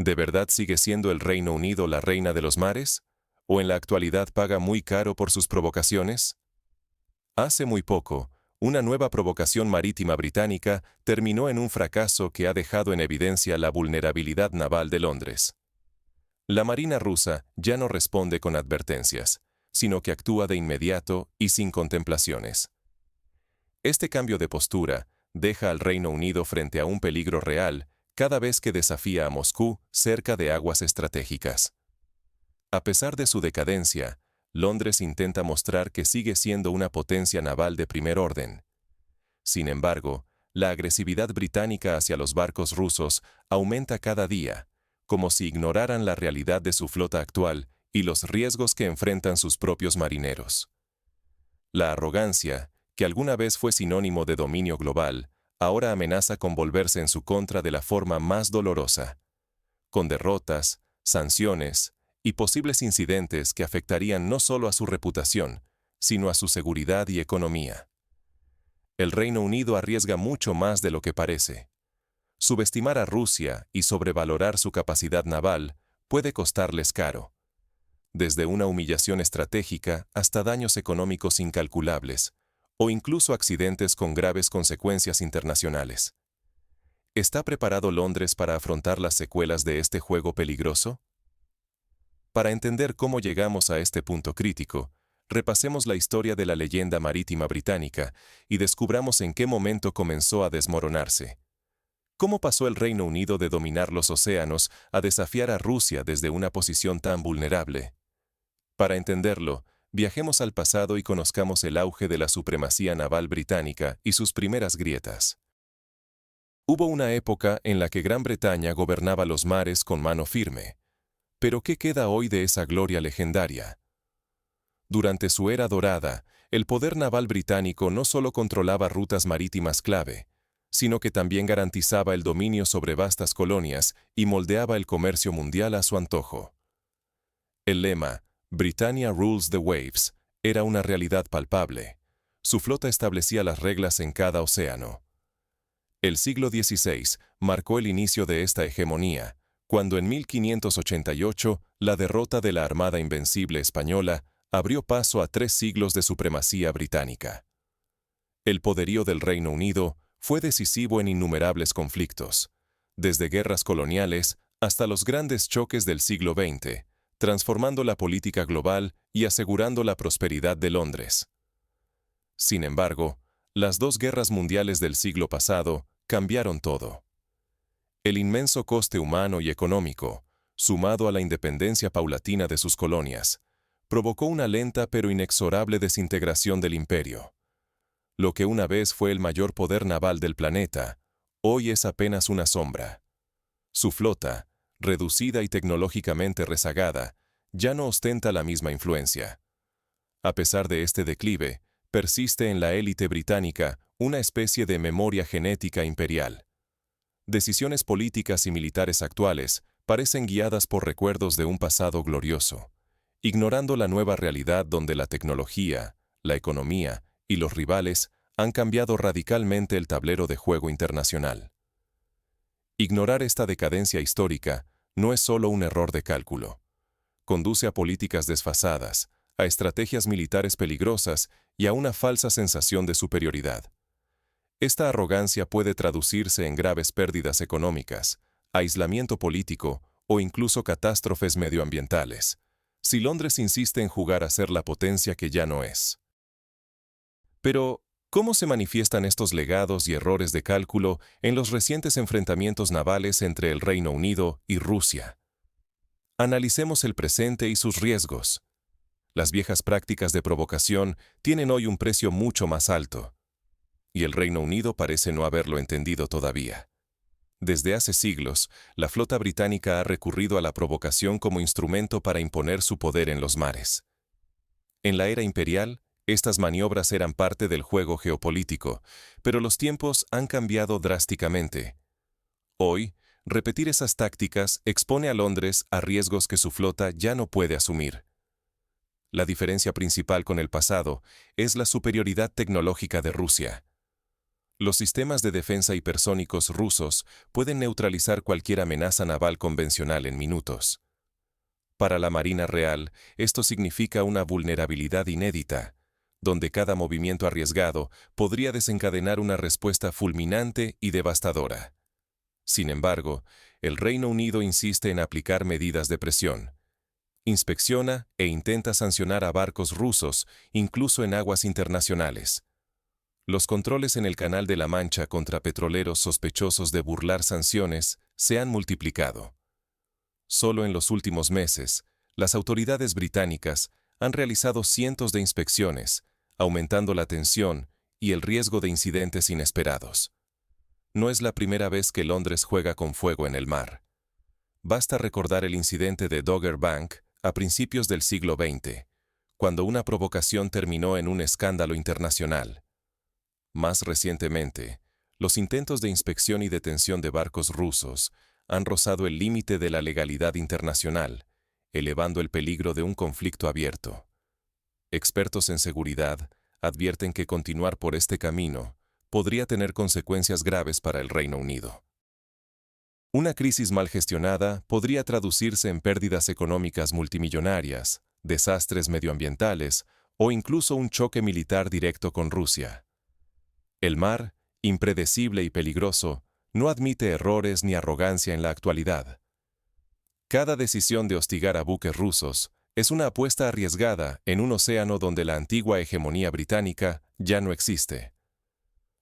¿De verdad sigue siendo el Reino Unido la reina de los mares? ¿O en la actualidad paga muy caro por sus provocaciones? Hace muy poco, una nueva provocación marítima británica terminó en un fracaso que ha dejado en evidencia la vulnerabilidad naval de Londres. La Marina rusa ya no responde con advertencias, sino que actúa de inmediato y sin contemplaciones. Este cambio de postura deja al Reino Unido frente a un peligro real cada vez que desafía a Moscú cerca de aguas estratégicas. A pesar de su decadencia, Londres intenta mostrar que sigue siendo una potencia naval de primer orden. Sin embargo, la agresividad británica hacia los barcos rusos aumenta cada día, como si ignoraran la realidad de su flota actual y los riesgos que enfrentan sus propios marineros. La arrogancia, que alguna vez fue sinónimo de dominio global, ahora amenaza con volverse en su contra de la forma más dolorosa, con derrotas, sanciones y posibles incidentes que afectarían no solo a su reputación, sino a su seguridad y economía. El Reino Unido arriesga mucho más de lo que parece. Subestimar a Rusia y sobrevalorar su capacidad naval puede costarles caro, desde una humillación estratégica hasta daños económicos incalculables, o incluso accidentes con graves consecuencias internacionales. ¿Está preparado Londres para afrontar las secuelas de este juego peligroso? Para entender cómo llegamos a este punto crítico, repasemos la historia de la leyenda marítima británica y descubramos en qué momento comenzó a desmoronarse. ¿Cómo pasó el Reino Unido de dominar los océanos a desafiar a Rusia desde una posición tan vulnerable? Para entenderlo, viajemos al pasado y conozcamos el auge de la supremacía naval británica y sus primeras grietas. Hubo una época en la que Gran Bretaña gobernaba los mares con mano firme. Pero ¿qué queda hoy de esa gloria legendaria? Durante su era dorada, el poder naval británico no solo controlaba rutas marítimas clave, sino que también garantizaba el dominio sobre vastas colonias y moldeaba el comercio mundial a su antojo. El lema, Britannia Rules the Waves, era una realidad palpable. Su flota establecía las reglas en cada océano. El siglo XVI marcó el inicio de esta hegemonía, cuando en 1588 la derrota de la Armada Invencible española abrió paso a 3 siglos de supremacía británica. El poderío del Reino Unido fue decisivo en innumerables conflictos, desde guerras coloniales hasta los grandes choques del siglo XX, transformando la política global y asegurando la prosperidad de Londres. Sin embargo, las 2 guerras mundiales del siglo pasado cambiaron todo. El inmenso coste humano y económico, sumado a la independencia paulatina de sus colonias, provocó una lenta pero inexorable desintegración del imperio. Lo que una vez fue el mayor poder naval del planeta, hoy es apenas una sombra. Su flota, reducida y tecnológicamente rezagada, ya no ostenta la misma influencia. A pesar de este declive, persiste en la élite británica una especie de memoria genética imperial. Decisiones políticas y militares actuales parecen guiadas por recuerdos de un pasado glorioso, ignorando la nueva realidad donde la tecnología, la economía y los rivales han cambiado radicalmente el tablero de juego internacional. Ignorar esta decadencia histórica no es solo un error de cálculo. Conduce a políticas desfasadas, a estrategias militares peligrosas y a una falsa sensación de superioridad. Esta arrogancia puede traducirse en graves pérdidas económicas, aislamiento político o incluso catástrofes medioambientales, si Londres insiste en jugar a ser la potencia que ya no es. Pero, ¿cómo se manifiestan estos legados y errores de cálculo en los recientes enfrentamientos navales entre el Reino Unido y Rusia? Analicemos el presente y sus riesgos. Las viejas prácticas de provocación tienen hoy un precio mucho más alto, y el Reino Unido parece no haberlo entendido todavía. Desde hace siglos, la flota británica ha recurrido a la provocación como instrumento para imponer su poder en los mares. En la era imperial, estas maniobras eran parte del juego geopolítico, pero los tiempos han cambiado drásticamente. Hoy, repetir esas tácticas expone a Londres a riesgos que su flota ya no puede asumir. La diferencia principal con el pasado es la superioridad tecnológica de Rusia. Los sistemas de defensa hipersónicos rusos pueden neutralizar cualquier amenaza naval convencional en minutos. Para la Marina Real, esto significa una vulnerabilidad inédita, donde cada movimiento arriesgado podría desencadenar una respuesta fulminante y devastadora. Sin embargo, el Reino Unido insiste en aplicar medidas de presión. Inspecciona e intenta sancionar a barcos rusos, incluso en aguas internacionales. Los controles en el Canal de la Mancha contra petroleros sospechosos de burlar sanciones se han multiplicado. Solo en los últimos meses, las autoridades británicas han realizado cientos de inspecciones, aumentando la tensión y el riesgo de incidentes inesperados. No es la primera vez que Londres juega con fuego en el mar. Basta recordar el incidente de Dogger Bank a principios del siglo XX, cuando una provocación terminó en un escándalo internacional. Más recientemente, los intentos de inspección y detención de barcos rusos han rozado el límite de la legalidad internacional, elevando el peligro de un conflicto abierto. Expertos en seguridad advierten que continuar por este camino podría tener consecuencias graves para el Reino Unido. Una crisis mal gestionada podría traducirse en pérdidas económicas multimillonarias, desastres medioambientales o incluso un choque militar directo con Rusia. El mar, impredecible y peligroso, no admite errores ni arrogancia en la actualidad. Cada decisión de hostigar a buques rusos es una apuesta arriesgada en un océano donde la antigua hegemonía británica ya no existe.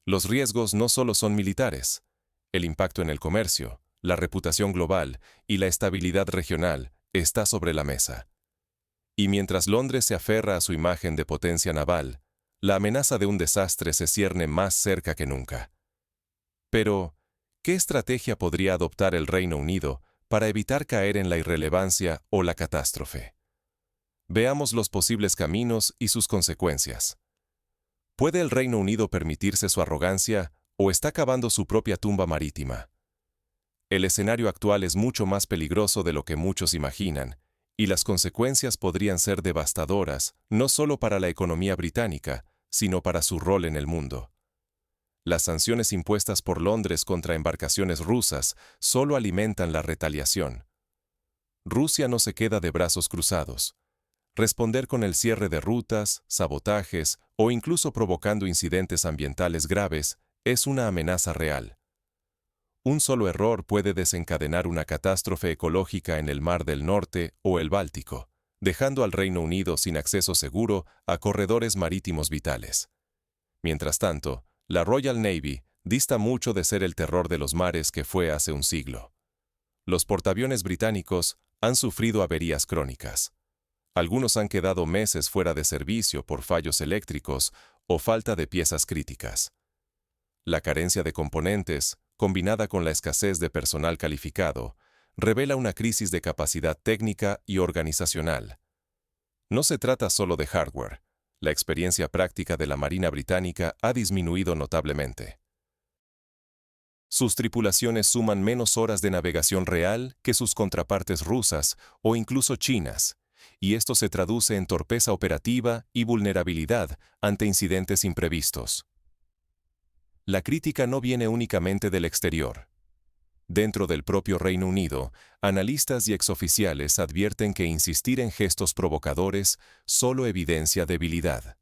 Los riesgos no solo son militares. El impacto en el comercio, la reputación global y la estabilidad regional está sobre la mesa. Y mientras Londres se aferra a su imagen de potencia naval, la amenaza de un desastre se cierne más cerca que nunca. Pero, ¿qué estrategia podría adoptar el Reino Unido para evitar caer en la irrelevancia o la catástrofe? Veamos los posibles caminos y sus consecuencias. ¿Puede el Reino Unido permitirse su arrogancia o está cavando su propia tumba marítima? El escenario actual es mucho más peligroso de lo que muchos imaginan, y las consecuencias podrían ser devastadoras no solo para la economía británica, sino para su rol en el mundo. Las sanciones impuestas por Londres contra embarcaciones rusas solo alimentan la retaliación. Rusia no se queda de brazos cruzados. Responder con el cierre de rutas, sabotajes o incluso provocando incidentes ambientales graves es una amenaza real. Un solo error puede desencadenar una catástrofe ecológica en el Mar del Norte o el Báltico, dejando al Reino Unido sin acceso seguro a corredores marítimos vitales. Mientras tanto, la Royal Navy dista mucho de ser el terror de los mares que fue hace un siglo. Los portaaviones británicos han sufrido averías crónicas. Algunos han quedado meses fuera de servicio por fallos eléctricos o falta de piezas críticas. La carencia de componentes, combinada con la escasez de personal calificado, revela una crisis de capacidad técnica y organizacional. No se trata solo de hardware. La experiencia práctica de la Marina Británica ha disminuido notablemente. Sus tripulaciones suman menos horas de navegación real que sus contrapartes rusas o incluso chinas, y esto se traduce en torpeza operativa y vulnerabilidad ante incidentes imprevistos. La crítica no viene únicamente del exterior. Dentro del propio Reino Unido, analistas y exoficiales advierten que insistir en gestos provocadores solo evidencia debilidad.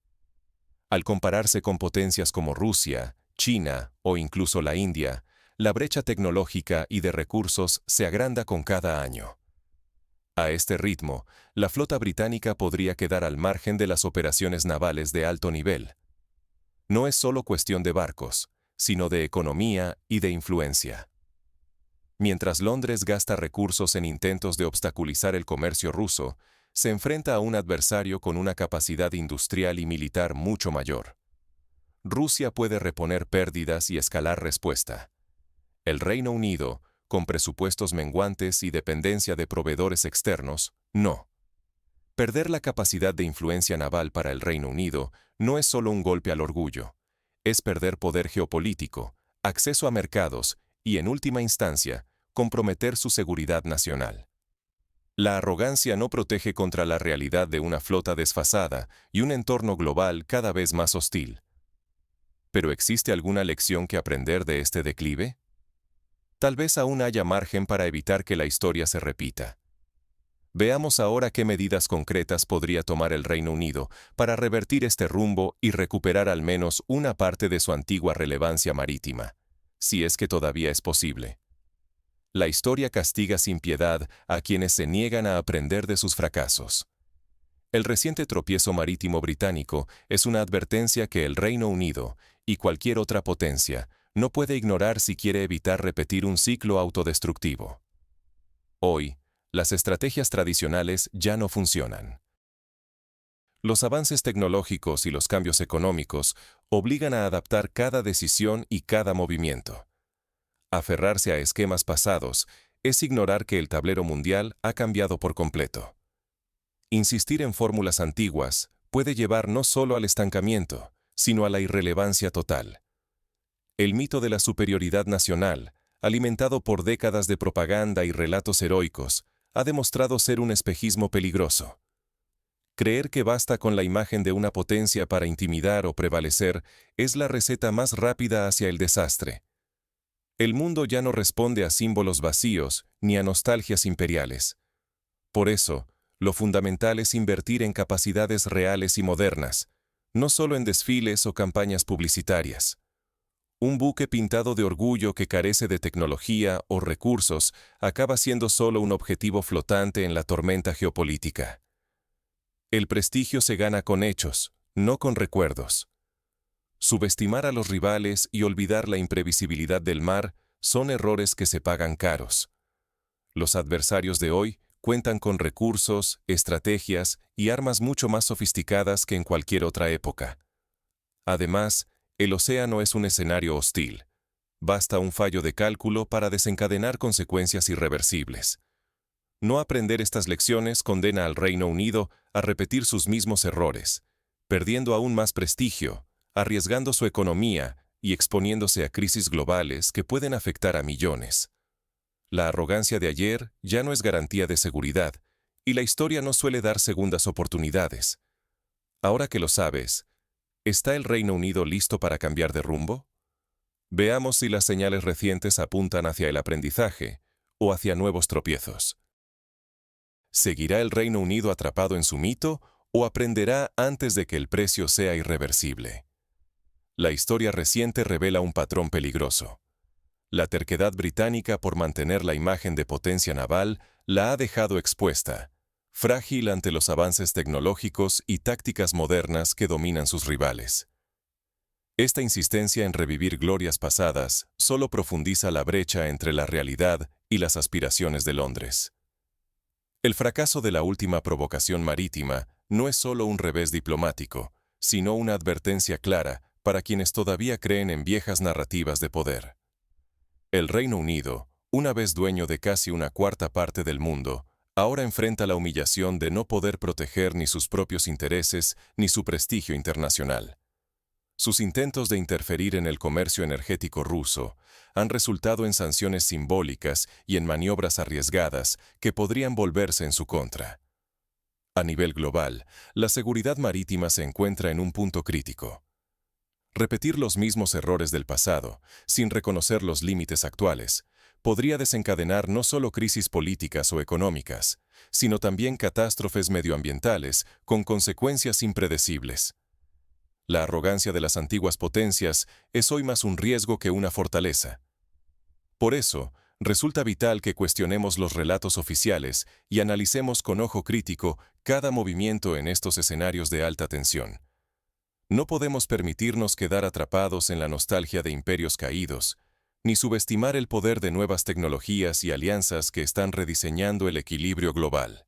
Al compararse con potencias como Rusia, China o incluso la India, la brecha tecnológica y de recursos se agranda con cada año. A este ritmo, la flota británica podría quedar al margen de las operaciones navales de alto nivel. No es solo cuestión de barcos, sino de economía y de influencia. Mientras Londres gasta recursos en intentos de obstaculizar el comercio ruso, se enfrenta a un adversario con una capacidad industrial y militar mucho mayor. Rusia puede reponer pérdidas y escalar respuesta. El Reino Unido, con presupuestos menguantes y dependencia de proveedores externos, no. Perder la capacidad de influencia naval para el Reino Unido no es solo un golpe al orgullo, es perder poder geopolítico, acceso a mercados y, en última instancia, comprometer su seguridad nacional. La arrogancia no protege contra la realidad de una flota desfasada y un entorno global cada vez más hostil. ¿Pero existe alguna lección que aprender de este declive? Tal vez aún haya margen para evitar que la historia se repita. Veamos ahora qué medidas concretas podría tomar el Reino Unido para revertir este rumbo y recuperar al menos una parte de su antigua relevancia marítima, si es que todavía es posible. La historia castiga sin piedad a quienes se niegan a aprender de sus fracasos. El reciente tropiezo marítimo británico es una advertencia que el Reino Unido, y cualquier otra potencia, no puede ignorar si quiere evitar repetir un ciclo autodestructivo. Hoy, las estrategias tradicionales ya no funcionan. Los avances tecnológicos y los cambios económicos obligan a adaptar cada decisión y cada movimiento. Aferrarse a esquemas pasados es ignorar que el tablero mundial ha cambiado por completo. Insistir en fórmulas antiguas puede llevar no solo al estancamiento, sino a la irrelevancia total. El mito de la superioridad nacional, alimentado por décadas de propaganda y relatos heroicos, ha demostrado ser un espejismo peligroso. Creer que basta con la imagen de una potencia para intimidar o prevalecer es la receta más rápida hacia el desastre. El mundo ya no responde a símbolos vacíos ni a nostalgias imperiales. Por eso, lo fundamental es invertir en capacidades reales y modernas, no solo en desfiles o campañas publicitarias. Un buque pintado de orgullo que carece de tecnología o recursos acaba siendo solo un objetivo flotante en la tormenta geopolítica. El prestigio se gana con hechos, no con recuerdos. Subestimar a los rivales y olvidar la imprevisibilidad del mar son errores que se pagan caros. Los adversarios de hoy cuentan con recursos, estrategias y armas mucho más sofisticadas que en cualquier otra época. Además, el océano es un escenario hostil. Basta un fallo de cálculo para desencadenar consecuencias irreversibles. No aprender estas lecciones condena al Reino Unido a repetir sus mismos errores, perdiendo aún más prestigio, arriesgando su economía y exponiéndose a crisis globales que pueden afectar a millones. La arrogancia de ayer ya no es garantía de seguridad, y la historia no suele dar segundas oportunidades. Ahora que lo sabes, ¿está el Reino Unido listo para cambiar de rumbo? Veamos si las señales recientes apuntan hacia el aprendizaje o hacia nuevos tropiezos. ¿Seguirá el Reino Unido atrapado en su mito o aprenderá antes de que el precio sea irreversible? La historia reciente revela un patrón peligroso. La terquedad británica por mantener la imagen de potencia naval la ha dejado expuesta, frágil ante los avances tecnológicos y tácticas modernas que dominan sus rivales. Esta insistencia en revivir glorias pasadas solo profundiza la brecha entre la realidad y las aspiraciones de Londres. El fracaso de la última provocación marítima no es solo un revés diplomático, sino una advertencia clara para quienes todavía creen en viejas narrativas de poder. El Reino Unido, una vez dueño de casi una cuarta parte del mundo, ahora enfrenta la humillación de no poder proteger ni sus propios intereses ni su prestigio internacional. Sus intentos de interferir en el comercio energético ruso han resultado en sanciones simbólicas y en maniobras arriesgadas que podrían volverse en su contra. A nivel global, la seguridad marítima se encuentra en un punto crítico. Repetir los mismos errores del pasado, sin reconocer los límites actuales, podría desencadenar no solo crisis políticas o económicas, sino también catástrofes medioambientales con consecuencias impredecibles. La arrogancia de las antiguas potencias es hoy más un riesgo que una fortaleza. Por eso, resulta vital que cuestionemos los relatos oficiales y analicemos con ojo crítico cada movimiento en estos escenarios de alta tensión. No podemos permitirnos quedar atrapados en la nostalgia de imperios caídos, ni subestimar el poder de nuevas tecnologías y alianzas que están rediseñando el equilibrio global.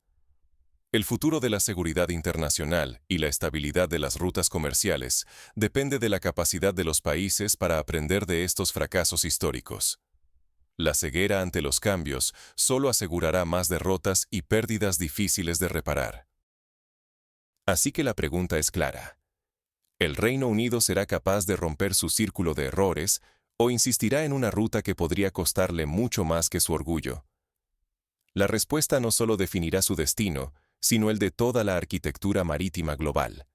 El futuro de la seguridad internacional y la estabilidad de las rutas comerciales depende de la capacidad de los países para aprender de estos fracasos históricos. La ceguera ante los cambios solo asegurará más derrotas y pérdidas difíciles de reparar. Así que la pregunta es clara. ¿El Reino Unido será capaz de romper su círculo de errores o insistirá en una ruta que podría costarle mucho más que su orgullo? La respuesta no solo definirá su destino, sino el de toda la arquitectura marítima global.